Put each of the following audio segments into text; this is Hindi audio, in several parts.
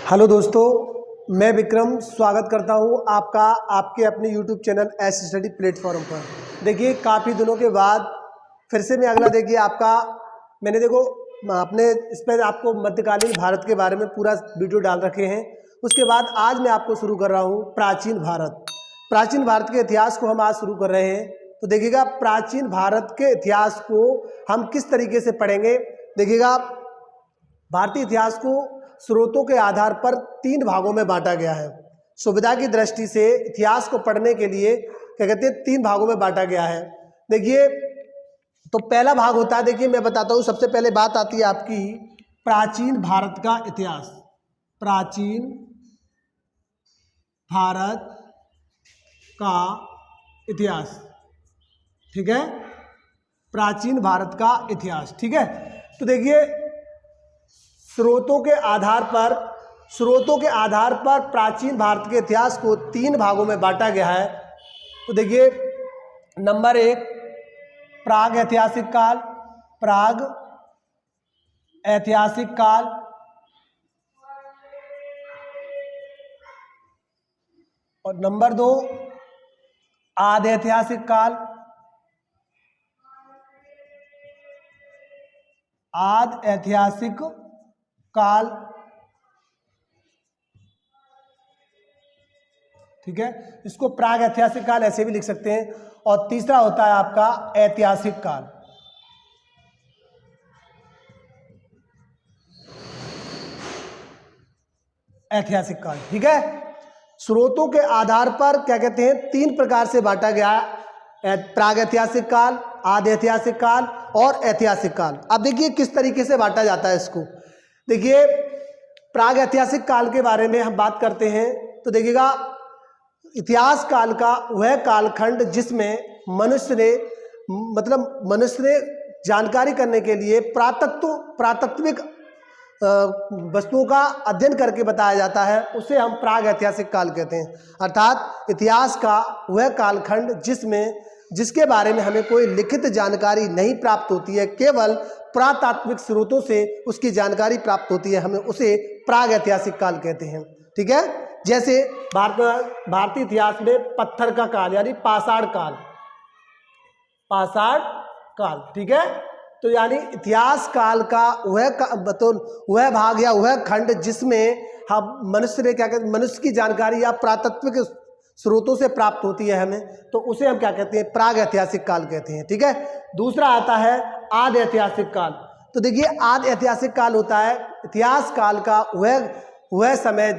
हेलो दोस्तों, मैं विक्रम स्वागत करता हूं आपका आपके अपने YouTube channel S study platform पर। देखिए, काफ़ी दिनों के बाद फिर से मैं अगला मैंने अपने इस पर आपको मध्यकालीन भारत के बारे में पूरा वीडियो डाल रखे हैं। उसके बाद आज मैं आपको शुरू कर रहा हूं प्राचीन भारत के इतिहास को हम आज शुरू कर रहे हैं। तो देखिएगा, प्राचीन भारत के इतिहास को हम किस तरीके से पढ़ेंगे। देखिएगा, भारतीय इतिहास को स्रोतों के आधार पर 3 भागों में बांटा गया है। सुविधा की दृष्टि से इतिहास को पढ़ने के लिए क्या कहते हैं 3 भागों में बांटा गया है। देखिए, तो पहला भाग होता है, देखिए मैं बताता हूँ। सबसे पहले बात आती है आपकी प्राचीन भारत का इतिहास। प्राचीन भारत का इतिहास, ठीक है, प्राचीन भारत का इतिहास, ठीक है। तो देखिए, स्रोतों के आधार पर प्राचीन भारत के इतिहास को 3 भागों में बांटा गया है। तो देखिए, नंबर 1 प्राग ऐतिहासिक काल, और नंबर 2 आदि ऐतिहासिक काल, आदि ऐतिहासिक काल, ठीक है। इसको प्राग ऐतिहासिक काल ऐसे भी लिख सकते हैं। और तीसरा होता है आपका ऐतिहासिक काल। ऐतिहासिक काल, ठीक है। स्रोतों के आधार पर क्या कहते हैं 3 प्रकार से बांटा गया है, प्राग ऐतिहासिक काल, आदि ऐतिहासिक काल और ऐतिहासिक काल। अब देखिए किस तरीके से बांटा जाता है इसको। देखिए, प्राग ऐतिहासिक काल के बारे में हम बात करते हैं तो देखिएगा, इतिहास काल का वह कालखंड जिसमें मनुष्य ने जानकारी करने के लिए प्रातत्विक वस्तुओं का अध्ययन करके बताया जाता है, उसे हम प्राग ऐतिहासिक काल कहते हैं। अर्थात इतिहास का वह कालखंड जिसके बारे में हमें कोई लिखित जानकारी नहीं प्राप्त होती है, केवल पुरातात्विक स्रोतों से उसकी जानकारी प्राप्त होती है, हमें उसे प्राग ऐतिहासिक काल कहते हैं, ठीक है। जैसे भारतीय इतिहास में पत्थर का काल यानी पाषाण काल, ठीक है। तो यानी इतिहास काल का वह भाग या वह खंड जिसमें हम मनुष्य की जानकारी या पुरातात्विक स्रोतों से प्राप्त होती है हमें, तो उसे हम क्या कहते हैं, प्राग ऐतिहासिक काल कहते हैं, ठीक है। दूसरा आता है आदि ऐतिहासिक काल। तो देखिए, आदि ऐतिहासिक काल होता है इतिहास काल का वह समय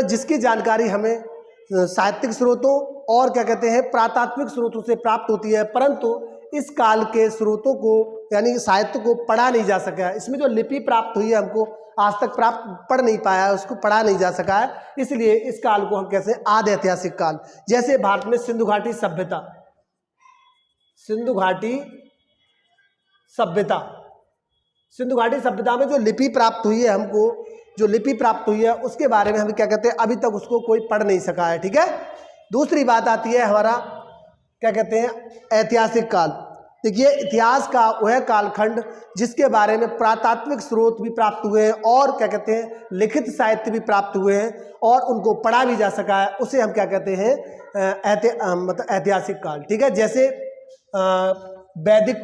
जिसकी जानकारी हमें साहित्यिक स्रोतों और क्या कहते हैं पुरातात्विक स्रोतों से प्राप्त होती है, परंतु इस काल के स्रोतों को यानी साहित्य को पढ़ा नहीं जा सका है। इसमें जो लिपि प्राप्त हुई है हमको आज तक पढ़ नहीं पाया है, उसको पढ़ा नहीं जा सका है, इसलिए इस काल को हम कहते हैं आदि ऐतिहासिक काल। जैसे भारत में सिंधु घाटी सभ्यता में जो लिपि प्राप्त हुई है उसके बारे में हम क्या कहते हैं, अभी तक उसको कोई पढ़ नहीं सका है, ठीक है। दूसरी बात आती है हमारा क्या कहते हैं ऐतिहासिक काल। देखिए, इतिहास का वह कालखंड जिसके बारे में पुरातात्विक स्रोत भी प्राप्त हुए हैं और क्या कहते हैं लिखित साहित्य भी प्राप्त हुए हैं और उनको पढ़ा भी जा सका है, उसे हम क्या कहते हैं ऐतिहासिक काल, ठीक है। जैसे वैदिक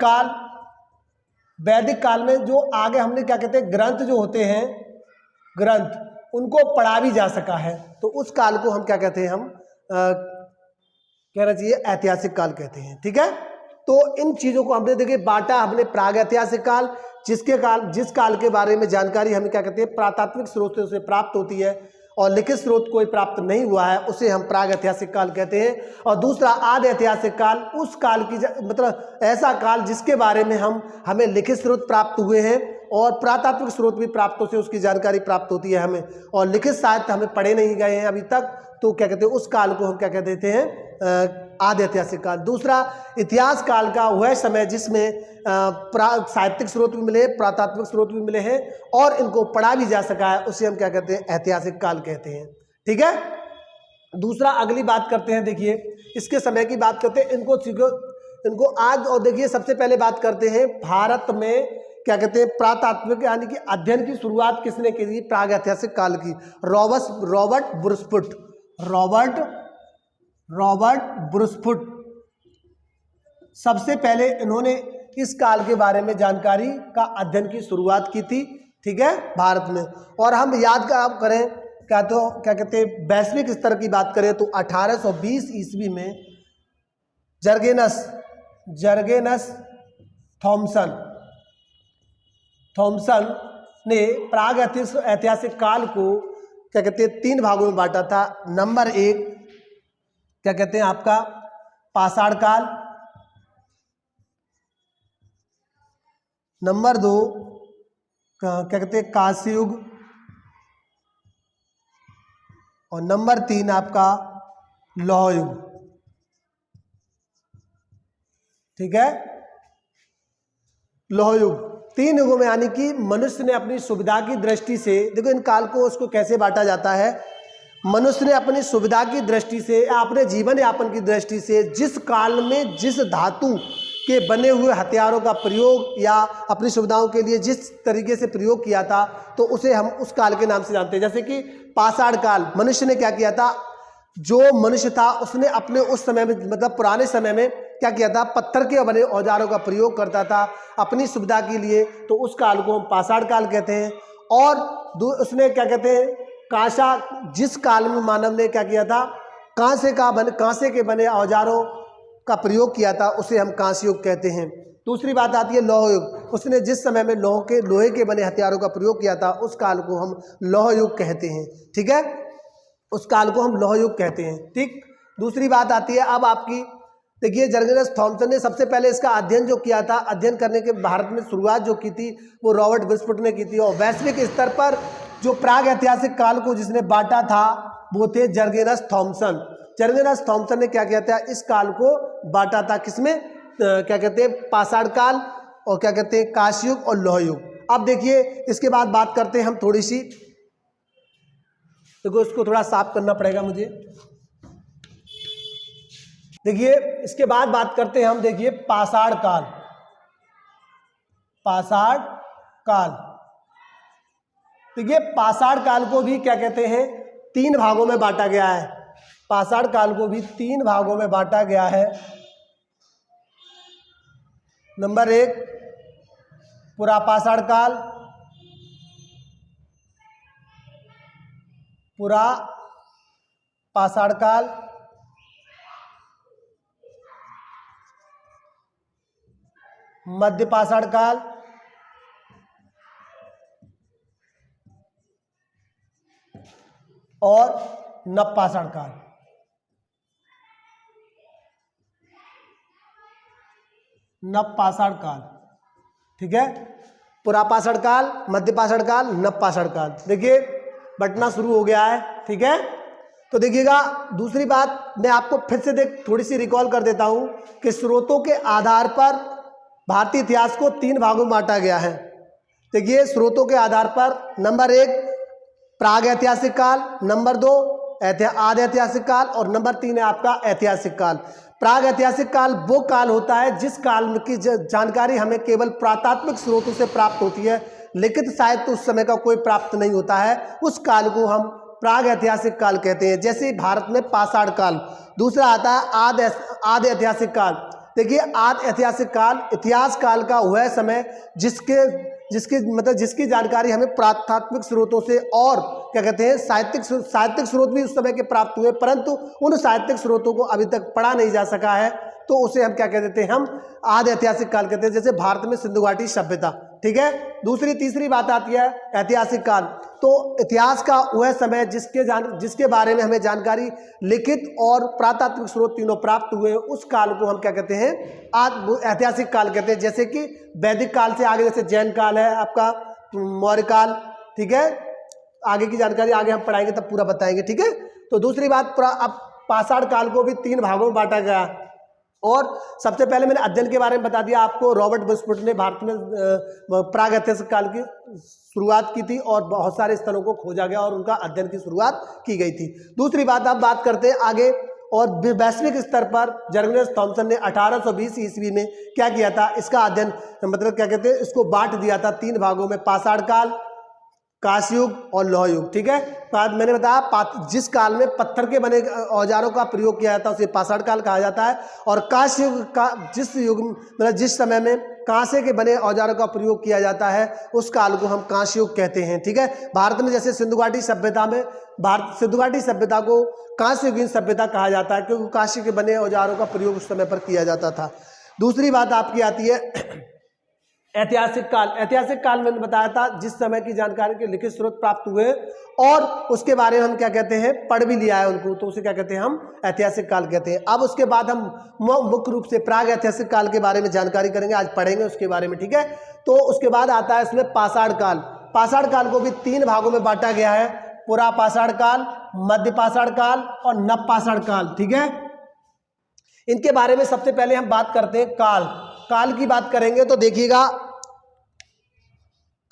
काल में जो आगे हमने क्या कहते हैं ग्रंथ जो होते हैं, उनको पढ़ा भी जा सका है, तो उस काल को हम क्या कहते हैं, हम कहना चाहिए ऐतिहासिक काल कहते हैं, ठीक है। तो इन चीज़ों को हमने देखिए बांटा, हमने प्राग ऐतिहासिक काल जिस काल के बारे में जानकारी हमें क्या कहते हैं पुरातात्विक स्रोतों से प्राप्त होती है और लिखित स्रोत कोई प्राप्त नहीं हुआ है, उसे हम प्राग ऐतिहासिक काल कहते हैं। और दूसरा आदि ऐतिहासिक काल, उस काल की ऐसा काल जिसके बारे में हमें लिखित स्रोत प्राप्त हुए हैं और पुरातात्विक स्रोत भी प्राप्त होते हैं, उसकी जानकारी प्राप्त होती है हमें, और लिखित साहित्य हमें पढ़े नहीं गए हैं अभी तक, तो क्या कहते हैं उस काल को हम क्या कह देते हैं आदि ऐतिहासिक काल। दूसरा इतिहास काल का वह समय जिसमें साहित्यिक स्रोत भी मिले, पुरातात्विक स्रोत भी मिले हैं और इनको पढ़ा भी जा सका है, उसे हम क्या कहते हैं ऐतिहासिक काल कहते हैं, ठीक है। दूसरा अगली बात करते हैं, देखिए इसके समय की बात करते हैं, इनको आज। और देखिए सबसे पहले बात करते हैं भारत में क्या कहते हैं प्रातात्विक यानी कि अध्ययन की शुरुआत किसने की थी प्राग ऐतिहासिक काल की? रॉबर्ट ब्रूसफुट सबसे पहले इन्होंने इस काल के बारे में जानकारी का अध्ययन की शुरुआत की थी, ठीक है, भारत में। और हम याद करें क्या कहते हैं वैश्विक स्तर की बात करें तो 1820 ईस्वी में जर्गेनस थॉमसन ने प्राग ऐतिहासिक काल को क्या कहते हैं 3 भागों में बांटा था। नंबर 1 क्या कहते हैं आपका पाषाण काल, नंबर 2 क्या कहते हैं कांस्य युग, और नंबर 3 आपका लौह युग, ठीक है, लौह युग। 3 युगों में यानी कि मनुष्य ने अपनी सुविधा की दृष्टि से, देखो इन काल को उसको कैसे बांटा जाता है, मनुष्य ने अपनी सुविधा की दृष्टि से या अपने जीवन यापन की दृष्टि से जिस काल में जिस धातु के बने हुए हथियारों का प्रयोग या अपनी सुविधाओं के लिए जिस तरीके से प्रयोग किया था तो उसे हम उस काल के नाम से जानते हैं। जैसे कि पाषाण काल, मनुष्य ने क्या किया था, जो मनुष्य था उसने अपने उस समय में मतलब पुराने समय में क्या किया था, पत्थर के बने औजारों का प्रयोग करता था अपनी सुविधा के लिए, तो उस काल को हम पाषाण काल कहते हैं। और उसने क्या कहते हैं कांसा, जिस काल में मानव ने क्या किया था कांसे के बने औजारों का प्रयोग किया था उसे हम कांस्य युग कहते हैं। दूसरी बात आती है लौह युग, उसने जिस समय में लोहे के बने हथियारों का प्रयोग किया था उस काल को हम लौह युग कहते हैं, ठीक है, उस काल को हम लौह युग कहते हैं, ठीक। दूसरी बात आती है अब आपकी, देखिए जर्गेनस थॉमसन ने सबसे पहले इसका अध्ययन जो किया था, अध्ययन करने के भारत में शुरुआत जो की थी वो रॉबर्ट ब्रूसफुट ने की थी। और वैश्विक स्तर पर जो प्राग ऐतिहासिक काल को जिसने बांटा था वो थे जर्गेनस थॉमसन ने क्या किया था, इस काल को बांटा था किसमें, क्या कहते हैं पाषाण काल और क्या कहते हैं कांस्य युग और लौह युग। अब देखिए इसके बाद बात करते हैं हम थोड़ी सी, देखो इसको थोड़ा साफ करना पड़ेगा मुझे। देखिए इसके बाद बात करते हैं हम, देखिए पाषाण काल। देखिए पाषाण काल को भी क्या कहते हैं 3 भागों में बांटा गया है, पाषाण काल को भी 3 भागों में बांटा गया है। नंबर 1 पुरापाषाण काल, पुरापाषाण काल, मध्यपाषाण काल और नवपाषाण काल। नवपाषाण काल, ठीक है, पुरापाषाण काल, मध्यपाषाण काल, नवपाषाण काल। देखिए बंटना शुरू हो गया है, ठीक है। तो देखिएगा दूसरी बात मैं आपको फिर से थोड़ी सी रिकॉल कर देता हूं कि स्रोतों के आधार पर भारतीय इतिहास को 3 भागों में बांटा गया है। देखिए स्रोतों के आधार पर नंबर 1 प्राग ऐतिहासिक काल, नंबर 2 आदि ऐतिहासिक काल और नंबर 3 है आपका ऐतिहासिक काल। प्राग ऐतिहासिक काल वो काल होता है जिस काल की जानकारी हमें केवल पुरातात्विक स्रोतों से प्राप्त होती है, लिखित साहित्य उस समय का कोई प्राप्त नहीं होता है, उस काल को हम प्राग ऐतिहासिक काल कहते हैं। जैसे भारत में पाषाण काल, दूसरा आता है आदि ऐतिहासिक काल। देखिए आदि ऐतिहासिक काल इतिहास काल का वह समय जिसकी जानकारी हमें पुरातात्विक स्रोतों से और क्या कहते हैं साहित्यिक स्रोत भी उस समय के प्राप्त हुए, परंतु उन साहित्यिक स्रोतों को अभी तक पढ़ा नहीं जा सका है, तो उसे हम क्या कह देते हैं, हम आदि ऐतिहासिक काल कहते हैं। जैसे भारत में सिंधु घाटी सभ्यता, ठीक है। तीसरी बात आती है ऐतिहासिक काल। तो इतिहास का वह समय जिसके बारे में हमें जानकारी लिखित और पुरातात्विक स्रोत तीनों प्राप्त हुए, उस काल को हम क्या कहते हैं ऐतिहासिक काल कहते हैं। जैसे कि वैदिक काल से आगे जैसे जैन काल है आपका, मौर्य काल, ठीक है। आगे की जानकारी आगे हम पढ़ाएंगे तब पूरा बताएंगे, ठीक है। तो दूसरी बात, अब पाषाण काल को भी 3 भागों में बांटा गया। और सबसे पहले मैंने अध्ययन के बारे में बता दिया आपको, रॉबर्ट ब्रूसफुट ने भारत में प्राग ऐतिहासिक काल की शुरुआत की थी और बहुत सारे स्थलों को खोजा गया और उनका अध्ययन की शुरुआत की गई थी। दूसरी बात, अब बात करते हैं आगे और वैश्विक स्तर पर जर्गनस थॉमसन ने 1820 ईस्वी में क्या किया था, इसका अध्ययन मतलब क्या कहते हैं, इसको बांट दिया था 3 भागों में, पाषाण काल, कांस्य युग और लौह युग। ठीक है, बाद मैंने बताया जिस काल में पत्थर के बने औजारों का प्रयोग किया जाता है उसे पाषाण काल कहा जाता है, और कांस्य युग का जिस युग मतलब जिस समय में कांसे के बने औजारों का प्रयोग किया जाता है उस काल को हम कांस्य युग कहते हैं। ठीक है, भारत में जैसे सिंधु घाटी सभ्यता में सिंधु घाटी सभ्यता को कांस्य युगीन सभ्यता कहा जाता है क्योंकि कांस्य के बने औजारों का प्रयोग उस समय पर किया जाता था। दूसरी बात आपकी आती है ऐतिहासिक काल। ऐतिहासिक काल मैंने बताया था जिस समय की जानकारी के लिखित स्रोत प्राप्त हुए और उसके बारे में हम क्या कहते हैं, पढ़ भी लिया है उनको, तो उसे क्या कहते हैं, हम ऐतिहासिक काल कहते हैं। अब उसके बाद हम मुख्य रूप से प्राग ऐतिहासिक काल के बारे में जानकारी करेंगे, आज पढ़ेंगे उसके बारे में। ठीक है, तो उसके बाद आता है इसमें पाषाण काल। पाषाण काल को भी 3 भागों में बांटा गया है, पुरा पाषाण काल, मध्य पाषाण काल और नव पाषाण काल। ठीक है, इनके बारे में सबसे पहले हम बात करते हैं काल। काल की बात करेंगे तो देखिएगा,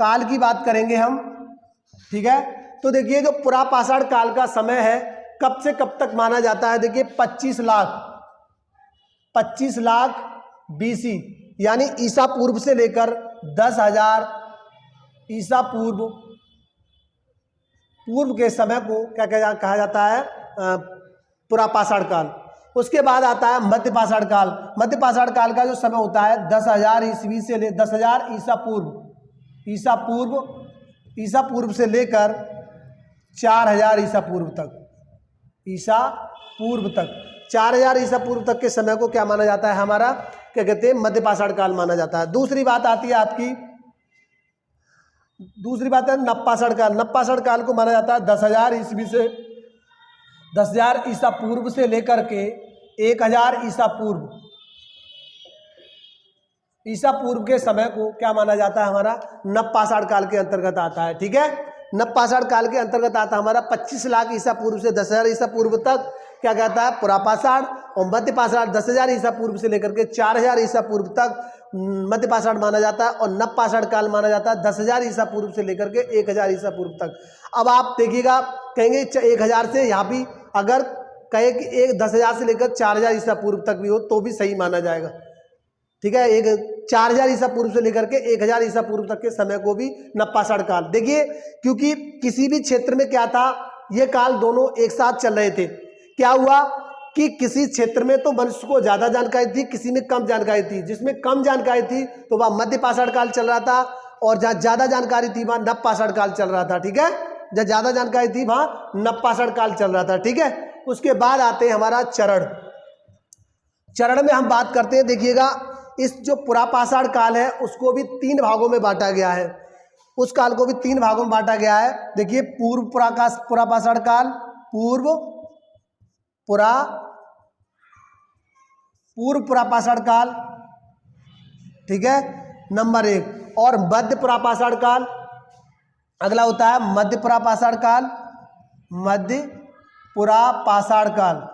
काल की बात करेंगे हम। ठीक है, तो देखिए जो पुरा पाषाण काल का समय है कब से कब तक माना जाता है, देखिए 25 लाख BC यानी ईसा पूर्व से लेकर 10,000 ईसा पूर्व के समय को क्या कहा जाता है, पुरा पाषाण काल। उसके बाद आता है मध्य पाषाण काल। मध्य पाषाण काल का जो समय होता है 10,000 ईस्वी से 10,000 ईसा पूर्व से लेकर 4,000 ईसा पूर्व तक, 4,000 ईसा पूर्व तक के समय को क्या माना जाता है, हमारा क्या कहते हैं, मध्य पाषाण काल माना जाता है। दूसरी बात आती है आपकी, दूसरी बात है नव पाषाण काल। नव पाषाण काल को माना जाता है 10,000 ईस्वी से 10,000 ईसा पूर्व से लेकर के 1,000 ईसा पूर्व के समय को क्या माना जाता है, हमारा नव पाषाण काल के अंतर्गत आता है। ठीक है, नव पाषाण काल के अंतर्गत आता है हमारा 25 लाख ईसा पूर्व से 10,000 ईसा पूर्व तक क्या कहता है, पुरा पाषाण, और मध्य पाषाण 10,000 ईसा पूर्व से लेकर के 4,000 ईसा पूर्व तक मध्य पाषाण माना जाता है, और नव पाषाण काल माना जाता है 10,000 ईसा पूर्व से लेकर के 1,000 ईसा पूर्व तक। अब आप देखिएगा, कहेंगे 1,000 से यहाँ भी अगर कहे कि 10,000 से लेकर 4,000 ईसा पूर्व तक भी हो तो भी सही माना जाएगा। ठीक है, 4,000 ईसा पूर्व से लेकर के 1,000 ईसा पूर्व तक के समय को भी नव पाषाण काल। देखिए, क्योंकि किसी भी क्षेत्र में क्या था, ये काल दोनों एक साथ चल रहे थे। क्या हुआ कि किसी क्षेत्र में तो मनुष्य को ज्यादा जानकारी थी, किसी में कम जानकारी थी। जिसमें कम जानकारी थी तो वह मध्य पाषाण काल चल रहा था, और जहाँ ज्यादा जानकारी थी वहाँ नव पाषाण काल चल रहा था। ठीक है, जहाँ ज्यादा जानकारी थी वहाँ नव पाषाण काल चल रहा था। ठीक है, उसके बाद आते हैं हमारा चरण। चरण में हम बात करते हैं, देखिएगा इस जो पुरा पाषाण काल है उसको भी 3 भागों में बांटा गया है। उस काल को भी 3 भागों में बांटा गया है। देखिए, पूर्व पुरा पाषाण काल, पूर्व पुरा पाषाण काल। ठीक है, नंबर 1, और मध्य पुरा पाषाण काल। अगला होता है मध्य पुरा पाषाण काल, मध्य पुरा पाषाण काल,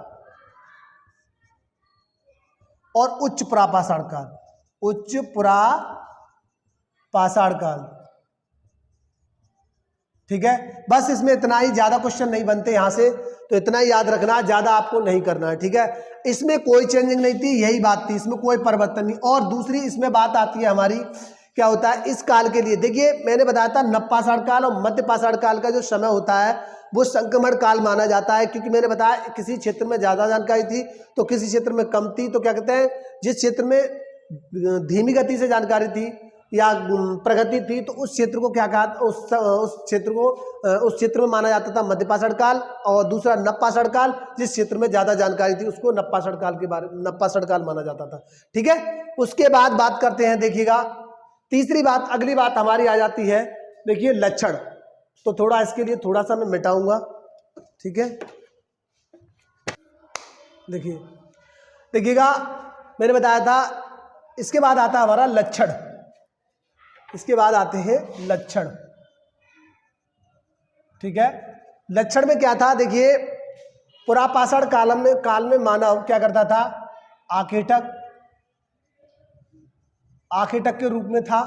और उच्च पुरा पाषाण काल, उच्च पुरा पाषाण काल। ठीक है, बस इसमें इतना ही, ज्यादा क्वेश्चन नहीं बनते यहां से, तो इतना ही याद रखना, ज्यादा आपको नहीं करना है। ठीक है, इसमें कोई चेंजिंग नहीं थी, यही बात थी, इसमें कोई परिवर्तन नहीं। और दूसरी इसमें बात आती है हमारी, क्या होता है इस काल के लिए, देखिए मैंने बताया था नव पाषाण काल और मध्य पाषाण काल का जो समय होता है वो संक्रमण काल माना जाता है, क्योंकि मैंने बताया किसी क्षेत्र में ज्यादा जानकारी थी तो किसी क्षेत्र में कम थी। तो क्या कहते हैं, जिस क्षेत्र में धीमी गति से जानकारी थी या प्रगति थी तो उस क्षेत्र को क्या कहा, उस क्षेत्र में माना जाता था मध्य पाषाण काल। और दूसरा नव पाषाण काल, जिस क्षेत्र में ज्यादा जानकारी थी उसको नव पाषाण काल माना जाता था। ठीक है, उसके बाद बात करते हैं, देखिएगा तीसरी बात, अगली बात हमारी आ जाती है, देखिए लक्षण। तो थोड़ा इसके लिए थोड़ा सा मैं मिटाऊंगा। ठीक है, देखिएगा मैंने बताया था, इसके बाद आता है हमारा लक्षण। इसके बाद आते हैं लक्षण। ठीक है, लक्षण में क्या था, देखिए पुरा पाषाण काल में मानव क्या करता था, आखेटक के रूप में था,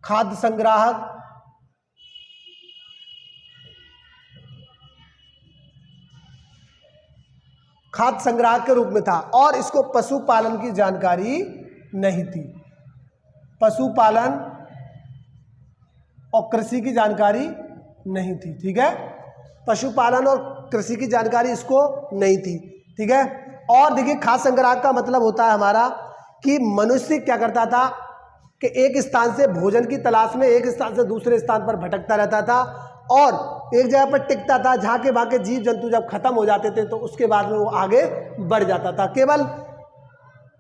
खाद्य संग्राहक, खाद्य संग्राहक के रूप में था और इसको पशुपालन की जानकारी नहीं थी। पशुपालन और कृषि की जानकारी नहीं थी, ठीक है। पशुपालन और कृषि की जानकारी इसको नहीं थी, ठीक है। और देखिए खाद्य संग्राहक का मतलब होता है हमारा कि मनुष्य क्या करता था कि एक स्थान से भोजन की तलाश में एक स्थान से दूसरे स्थान पर भटकता रहता था और एक जगह पर टिकता था, जहाँ के वहाँ के जीव जंतु जब खत्म हो जाते थे तो उसके बाद में वो आगे बढ़ जाता था। केवल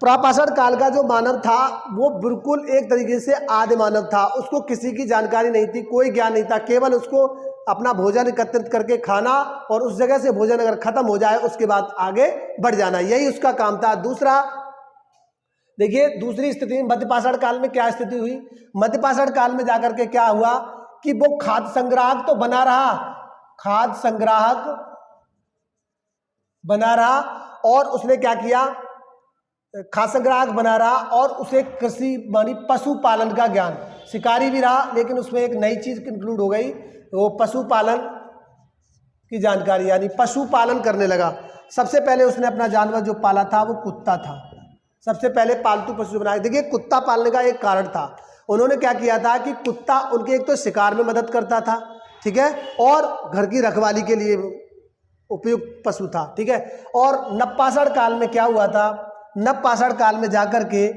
प्रापाषाण काल का जो मानव था वो बिल्कुल एक तरीके से आदि मानव था, उसको किसी की जानकारी नहीं थी, कोई ज्ञान नहीं था, केवल उसको अपना भोजन एकत्रित करके खाना और उस जगह से भोजन अगर खत्म हो जाए उसके बाद आगे बढ़ जाना, यही उसका काम था। दूसरा देखिए दूसरी स्थिति मध्यपाषाण काल में क्या स्थिति हुई। मध्यपाषाण काल में जाकर के क्या हुआ कि वो खाद्य संग्राहक तो बना रहा, खाद्य संग्राहक बना रहा और उसने क्या किया, खाद्य संग्राहक बना रहा और उसे कृषि मानी पशुपालन का ज्ञान, शिकारी भी रहा लेकिन उसमें एक नई चीज इंक्लूड हो गई, वो पशुपालन की जानकारी, यानी पशुपालन करने लगा। सबसे पहले उसने अपना जानवर जो पाला था वो कुत्ता था, सबसे पहले पालतू पशु बनाया। देखिए कुत्ता पालने का एक कारण था, उन्होंने क्या किया था कि कुत्ता उनके एक तो शिकार में मदद करता था, ठीक है, और घर की रखवाली के लिए उपयुक्त पशु था, ठीक है। और नवपाषाण काल में क्या हुआ था, नवपाषाण काल में जाकर के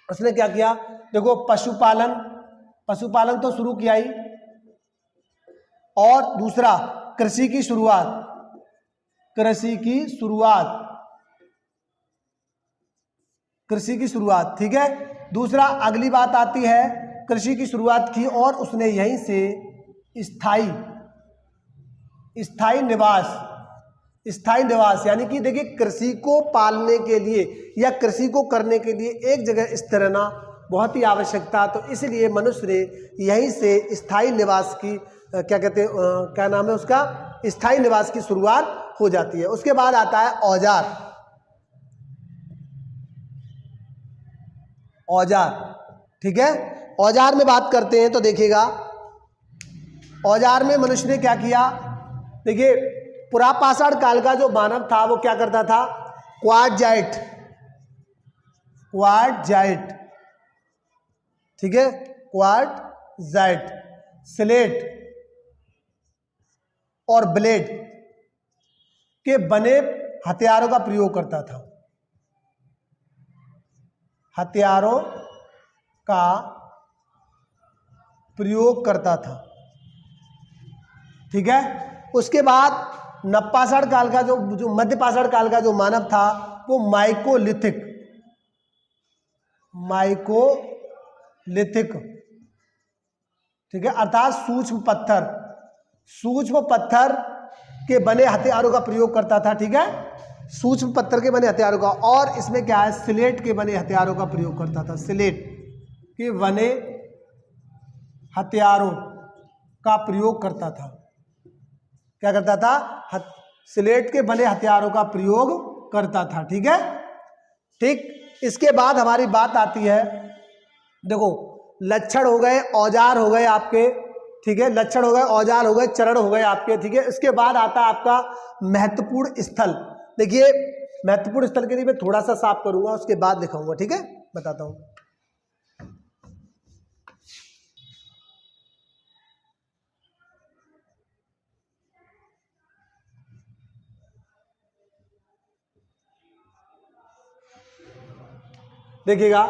उसने क्या किया, देखो पशुपालन तो शुरू किया ही, और दूसरा कृषि की शुरुआत, ठीक है। दूसरा अगली बात आती है, कृषि की शुरुआत की और उसने यहीं से स्थायी निवास यानी कि देखिए कृषि को पालने के लिए या कृषि को करने के लिए एक जगह स्थिर रहना बहुत ही आवश्यक था, तो इसलिए मनुष्य ने यहीं से स्थायी निवास की क्या नाम है उसका, स्थायी निवास की शुरुआत हो जाती है। उसके बाद आता है औजार, ठीक है। औजार में बात करते हैं तो देखिएगा औजार में मनुष्य ने क्या किया, देखिए पुरापाषाण काल का जो मानव था वो क्या करता था, क्वार्टजाइट, ठीक है, क्वार्टजाइट, स्लेट और ब्लेड के बने हथियारों का प्रयोग करता था, ठीक है। उसके बाद नवपाषाण काल का जो मध्यपाषाण काल का जो मानव था वो माइकोलिथिक, ठीक है, अर्थात सूक्ष्म पत्थर के बने हथियारों का प्रयोग करता था, ठीक है, सूक्ष्म पत्थर के बने हथियारों का। और इसमें क्या है, स्लेट के बने हथियारों का प्रयोग करता था, स्लेट के बने हथियारों का प्रयोग करता था, क्या करता था, स्लेट के बने हथियारों का प्रयोग करता था, ठीक है, ठीक। इसके बाद हमारी बात आती है, देखो लक्षण हो गए, औजार हो गए आपके, ठीक है, लक्षण हो गए, औजार हो गए, चरण हो गए आपके, ठीक है। इसके बाद आता है आपका महत्वपूर्ण स्थल। देखिए महत्वपूर्ण स्थल के लिए मैं थोड़ा सा साफ करूंगा, उसके बाद दिखाऊंगा, ठीक है, बताता हूं। देखिएगा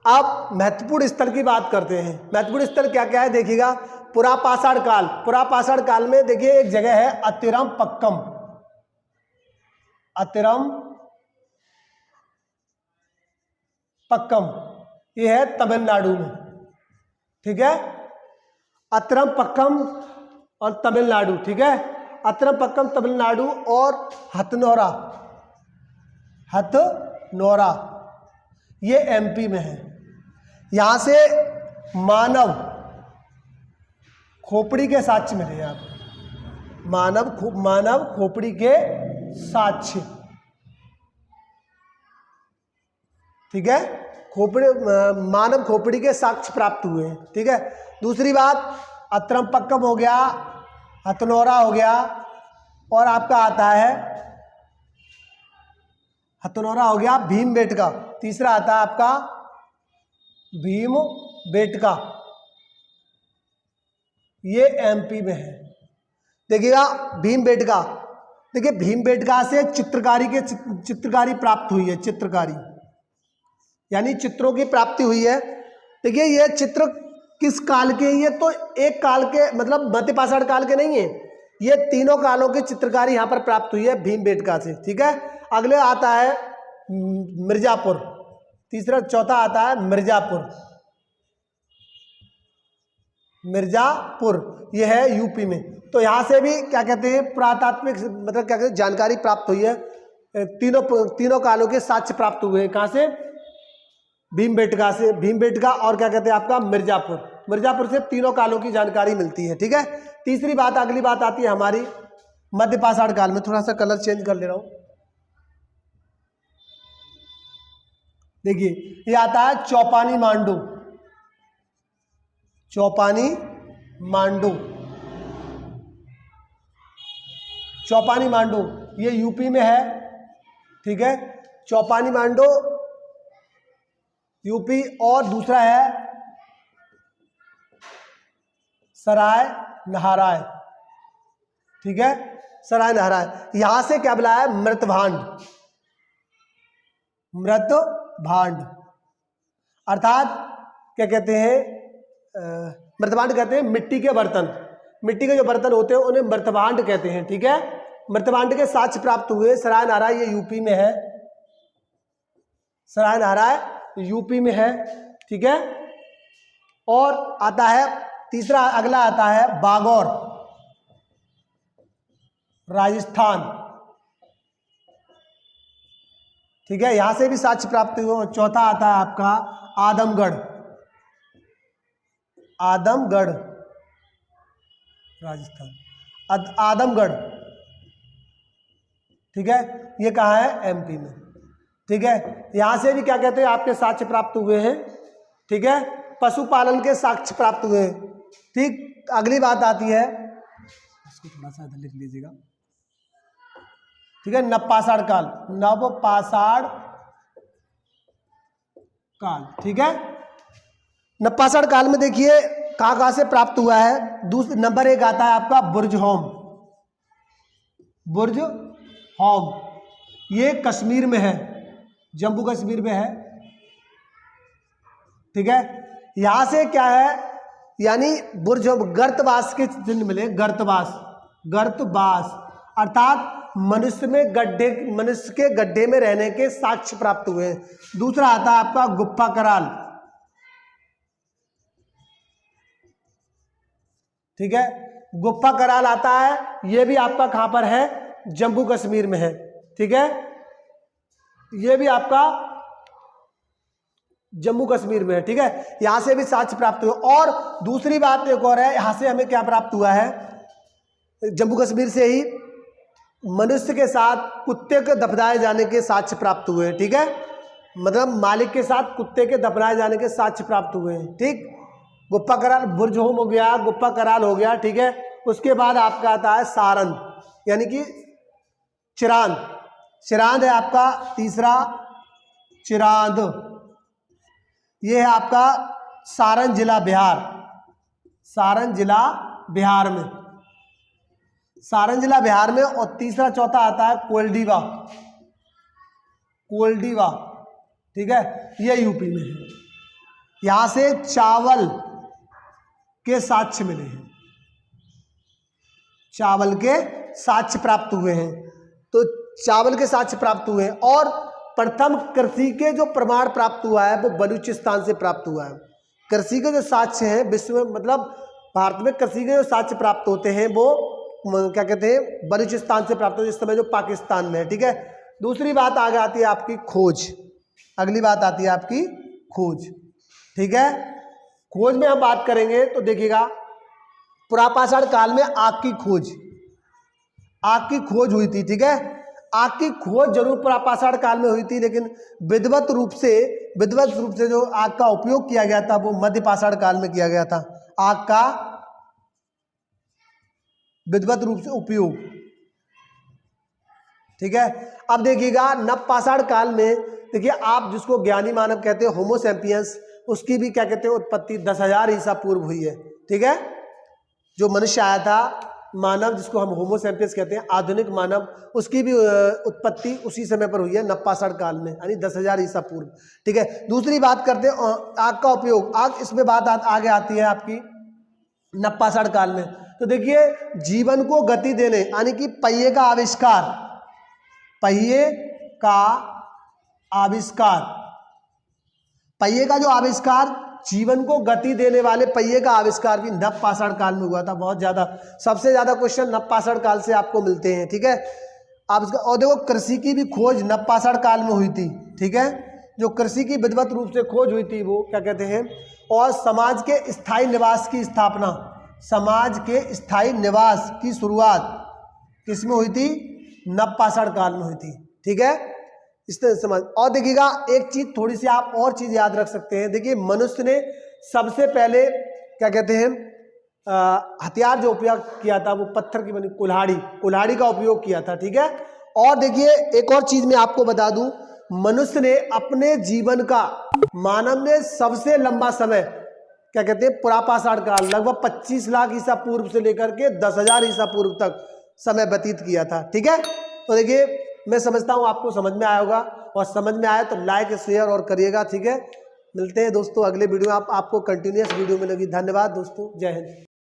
अब महत्वपूर्ण स्थल की बात करते हैं। महत्वपूर्ण स्थल क्या क्या है, देखिएगा पुरापाषाण काल में देखिए एक जगह है अतिरमपक्कम, ये है तमिलनाडु में, ठीक है, अतिरमपक्कम और तमिलनाडु, ठीक है, अतिरमपक्कम तमिलनाडु और हथनौरा ये एमपी में है। यहां से मानव खोपड़ी के साक्ष्य मिले हैं आपको, मानव खोपड़ी के साक्ष्य, ठीक है, मानव खोपड़ी के साक्ष्य प्राप्त हुए हैं, ठीक है। दूसरी बात अतिरमपक्कम हो गया, हथनौरा हो गया, और आपका आता है हथनोरा हो गया भीमबेटका। तीसरा आता है आपका भीमबेटका, ये एमपी में है। देखिएगा भीमबेटका, देखिए भीमबेटका से चित्रकारी प्राप्त हुई है, चित्रकारी यानी चित्रों की प्राप्ति हुई है। देखिए ये चित्र किस काल के, ये तो एक काल के मतलब मध्यपाषाण काल के नहीं है, ये तीनों कालों की चित्रकारी यहाँ पर प्राप्त हुई है भीमबेटका से। ठीक है, अगले आता है मिर्जापुर, तीसरा चौथा आता है मिर्जापुर। मिर्जापुर ये है यूपी में। तो यहाँ से भी क्या कहते हैं पुरातात्विक मतलब क्या कहते हैं जानकारी प्राप्त हुई है, तीनों कालों के साक्ष्य प्राप्त हुए हैं। कहाँ से? भीमबेटका से। भीमबेटका और क्या कहते हैं आपका मिर्जापुर, मिर्जापुर से तीनों कालों की जानकारी मिलती है। ठीक है, तीसरी बात, अगली बात आती है हमारी मध्यपाषाण काल में। थोड़ा सा कलर चेंज कर ले रहा हूं, देखिए ये आता है चौपानी मांडू। चौपानी मांडू, चौपानी मांडू ये यूपी में है। ठीक है, चौपानी मांडू यूपी। और दूसरा है सराय नहाराय। ठीक है, सराय नहाराय, यहां से क्या बुलाया है मृतभांड। मृतभांड अर्थात क्या कहते हैं मृतभांड कहते हैं मिट्टी के बर्तन, मिट्टी के जो बर्तन होते हैं उन्हें मृतभांड कहते हैं। ठीक है, मृतभांड के साक्ष्य प्राप्त हुए। सराय नहाराय ये यूपी में है, सराय नहाराय यूपी में है। ठीक है, और आता है तीसरा, अगला आता है बागौर, राजस्थान। ठीक है, यहां से भी साक्ष्य प्राप्त हुए। और चौथा आता है आपका आदमगढ़, आदमगढ़ राजस्थान, आदमगढ़। ठीक है, ये कहाँ है? एमपी में। ठीक है, यहां से भी क्या कहते हैं आपके साक्ष्य प्राप्त हुए हैं। ठीक है, पशुपालन के साक्ष्य प्राप्त हुए हैं। ठीक, अगली बात आती है, इसको थोड़ा सा इधर लिख लीजिएगा। ठीक है, नवपाषाण काल, नवपाषाण काल। ठीक है, नवपाषाण काल में देखिए कहाँ से प्राप्त हुआ है। दूसरे नंबर एक आता है आपका बुर्जहोम, बुर्जहोम ये कश्मीर में है, जम्मू कश्मीर में है। ठीक है, यहां से क्या है यानी बुर्जहोम गर्तवास के चिन्ह मिले, गर्तवास, गर्तवास अर्थात मनुष्य के गड्ढे में रहने के साक्ष्य प्राप्त हुए हैं। दूसरा आता है आपका गुप्फा कराल। ठीक है, गुप्फा कराल आता है, यह भी आपका कहां पर है? जम्मू कश्मीर में है। ठीक है, यह भी आपका जम्मू कश्मीर में है। ठीक है, यहां से भी साक्ष्य प्राप्त हुए। और दूसरी बात एक और है, यहां से हमें क्या प्राप्त हुआ है? जम्मू कश्मीर से ही मनुष्य के साथ कुत्ते के दफनाए जाने के साक्ष्य प्राप्त हुए। ठीक है, मतलब मालिक के साथ कुत्ते के दफनाए जाने के साक्ष्य प्राप्त हुए हैं। ठीक, गुप्फा कराल, बुर्जहोम हो गया, गुप्फा कराल हो गया। ठीक है, उसके बाद आपका आता है सारन यानी कि चिरांद। चिरांद है आपका तीसरा, चिरांद ये है आपका सारण जिला बिहार, सारण जिला बिहार में, सारण जिला बिहार में। और तीसरा चौथा आता है कोल्डीवा, कोल्डीवा। ठीक है, ये यूपी में है। यहां से चावल के साक्ष्य मिले हैं, चावल के साक्ष्य प्राप्त हुए हैं। तो चावल के साक्ष्य प्राप्त हुए हैं। और प्रथम कृषि के जो प्रमाण प्राप्त हुआ है वो बलूचिस्तान से प्राप्त हुआ है। कृषि के जो साक्ष्य हैं विश्व में मतलब भारत में कृषि के जो साक्ष्य प्राप्त होते हैं वो क्या कहते हैं बलूचिस्तान से प्राप्त होते हैं, इस समय जो पाकिस्तान में है। ठीक है, दूसरी बात आगे आती है आपकी खोज, अगली बात आती है आपकी खोज। ठीक है, खोज में हम बात करेंगे तो देखिएगा पुरापाषाण काल में आग की खोज, आग की खोज हुई थी। ठीक है, आग की खोज जरूर पुरापाषाण काल में हुई थी, लेकिन विधिवत रूप से जो आग का उपयोग किया गया था वो मध्यपाषाण काल में किया गया था। आग का विधिवत रूप से उपयोग ठीक है। अब देखिएगा नवपाषाण काल में, देखिए आप जिसको ज्ञानी मानव कहते हैं होमो सैपियंस, उसकी भी क्या कहते हैं उत्पत्ति 10,000 ईसा पूर्व हुई है। ठीक है, जो मनुष्य आया था मानव जिसको हम होमो सैपियंस कहते हैं, आधुनिक मानव, उसकी भी उत्पत्ति उसी समय पर हुई है नवपाषाण काल में, यानी 10,000 ईसा पूर्व। ठीक है, दूसरी बात करते हैं आग का उपयोग। आग, इसमें बात आगे आती है आपकी नवपाषाण काल में। तो देखिए जीवन को गति देने यानी कि पहिए का आविष्कार, पहिए का आविष्कार, पहिए का जो आविष्कार, जीवन को गति देने वाले पहिए का आविष्कार भी नवपाषाण काल में हुआ था। बहुत ज्यादा, सबसे ज्यादा क्वेश्चन नवपाषाण काल से आपको मिलते हैं। ठीक है, आप इसका, और देखो कृषि की भी खोज नवपाषाण काल में हुई थी। ठीक है, जो कृषि की विधिवत रूप से खोज हुई थी वो क्या कहते हैं, और समाज के स्थायी निवास की स्थापना, समाज के स्थायी निवास की शुरुआत किसमें हुई थी, नवपाषाण काल में हुई थी। ठीक है, इस तरह समझ। और देखिएगा एक चीज, थोड़ी सी आप और चीज याद रख सकते हैं। देखिए मनुष्य ने सबसे पहले क्या कहते हैं हथियार जो उपयोग किया था वो पत्थर की बनी कुल्हाड़ी का उपयोग किया था। ठीक है, और देखिए एक और चीज मैं आपको बता दूं, मनुष्य ने अपने जीवन का, मानव ने सबसे लंबा समय क्या कहते हैं पुरापाषाण काल, लगभग 25 लाख ईसा पूर्व से लेकर के 10,000 ईसा पूर्व तक समय व्यतीत किया था। ठीक है, तो देखिए मैं समझता हूँ आपको समझ में आया होगा, और समझ में आया तो लाइक शेयर और करिएगा। ठीक है, मिलते हैं दोस्तों अगले वीडियो में। आपको कंटिन्यूअस वीडियो मिलेगी। धन्यवाद दोस्तों, जय हिंद।